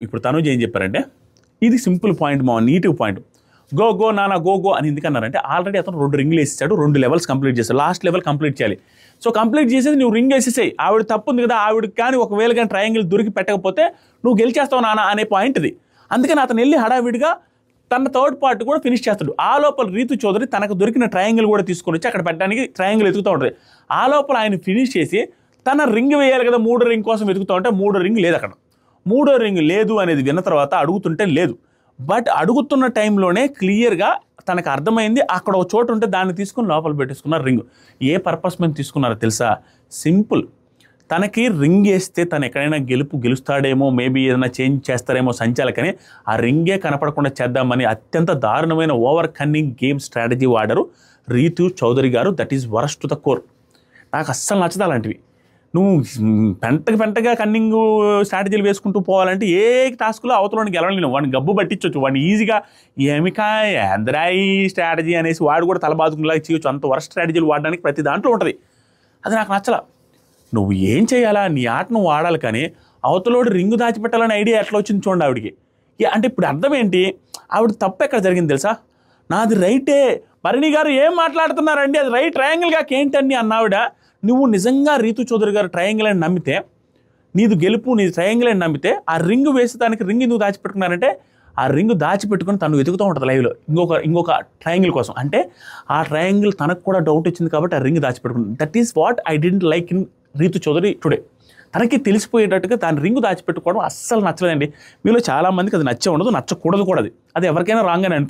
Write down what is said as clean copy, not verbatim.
ఇప్పుడు తనుజ్ ఏం చెప్పారంటే ఇది సింపుల్ పాయింట్ మా నీటివ్ పాయింట్. గో నానా గో అని ఎందుకన్నారంటే ఆల్రెడీ అతను 2 రింగులు వేసేసాడు, 2 లెవెల్స్ కంప్లీట్ చేస్తాడు, లాస్ట్ లెవెల్ కంప్లీట్ చేయాలి. సో కంప్లీట్ చేసేది నువ్వు రింగ్ వేసేసాయి, ఆవిడ తప్పు ఉంది కదా, ఆవిడకి కానీ ఒకవేళ కానీ ట్రయాంగిల్ దొరికి పెట్టకపోతే నువ్వు గెలిచేస్తావు నానా అనే పాయింట్ ఇది. అందుకని అతను వెళ్ళి హడావిడిగా తన థర్డ్ పార్ట్ కూడా ఫినిష్ చేస్తాడు. ఆ లోపల రీతు చౌదరి తనకు దొరికిన ట్రయాంగిల్ కూడా తీసుకొని వచ్చి అక్కడ పెట్టడానికి ట్రయాంగిల్ ఎదుగుతూ ఉంటుంది. ఆ లోపల ఆయన ఫినిష్ చేసి తన రింగ్ వేయాలి కదా, 3వ రింగ్ కోసం వెతుకుతూ ఉంటే 3వ రింగ్ లేదు అక్కడ. 3వ రింగ్ లేదు అనేది విన్న తర్వాత అడుగుతుంటే లేదు, బట్ అడుగుతున్న టైంలోనే క్లియర్గా తనకు అర్థమైంది అక్కడ ఒక చోటు ఉంటే దాన్ని తీసుకుని లోపల పెట్టేసుకున్నారు రింగ్. ఏ పర్పస్ మీద తీసుకున్నారో తెలుసా? సింపుల్, తనకి రింగ్ వేస్తే తను ఎక్కడైనా గెలుస్తాడేమో, మేబీ ఏదైనా చేంజ్ చేస్తారేమో సంచాలకని ఆ రింగే కనపడకుండా చేద్దామని అత్యంత దారుణమైన ఓవర్ కన్నింగ్ గేమ్ స్ట్రాటజీ వాడారు రీతు చౌదరి గారు. That is worst to the core. నాకు అస్సలు నచ్చదు అలాంటివి. నువ్వు పెంటగా కన్నింగ్ స్ట్రాటజీలు వేసుకుంటూ పోవాలంటే ఏ టాస్క్లో అవతలని గెలవలేను, వాడిని గబ్బు పట్టించవచ్చు, వాడిని ఈజీగా ఏమికాయ అందరాయి స్ట్రాటజీ అనేసి వాడు కూడా తల బాదుకునేలాగా చేయొచ్చు. అంత వరస్ట్ స్ట్రాటజీలు వాడడానికి ప్రతి దాంట్లో ఉంటుంది. అది నాకు నచ్చలా. నువ్వు ఏం చేయాలా, నీ ఆట నువ్వు ఆడాలి, కానీ అవతలోడు రింగు దాచిపెట్టాలనే ఐడియా ఎట్లా వచ్చింది చూడండి ఆవిడికి. అంటే ఇప్పుడు అర్థం ఏంటి, ఆవిడ తప్పు ఎక్కడ జరిగింది తెలుసా? నాది రైటే, భరణి గారు ఏం మాట్లాడుతున్నారండి, అది రైట్ ట్రయాంగిల్గా ఏంటండి అన్నావిడ. నువ్వు నిజంగా రీతు చౌదరి గారు ట్రయాంగిల్ అని నమ్మితే, నీది గెలుపు నీది ట్రయాంగిల్ అని నమ్మితే, ఆ రింగు వేసేదానికి రింగ్ ఎందుకు దాచిపెట్టుకున్నారంటే ఆ రింగు దాచిపెట్టుకుని తను వెతుకుతూ ఉంటుంది లైవ్లో ఇంకొక ట్రయాంగిల్ కోసం. అంటే ఆ ట్రయాంగిల్ తనకు కూడా డౌట్ వచ్చింది కాబట్టి ఆ రింగ్ దాచిపెట్టుకుంది. That is what I didn't like in Reethu Chowdary today. తనకి తెలిసిపోయేటట్టుగా దాని రింగు దాచిపెట్టుకోవడం అస్సలు నచ్చలేదండి. మీలో చాలామందికి అది నచ్చే ఉండదు, నచ్చకూడదు కూడా. అది ఎవరికైనా రాంగ్ అని అనిపిస్తుంది.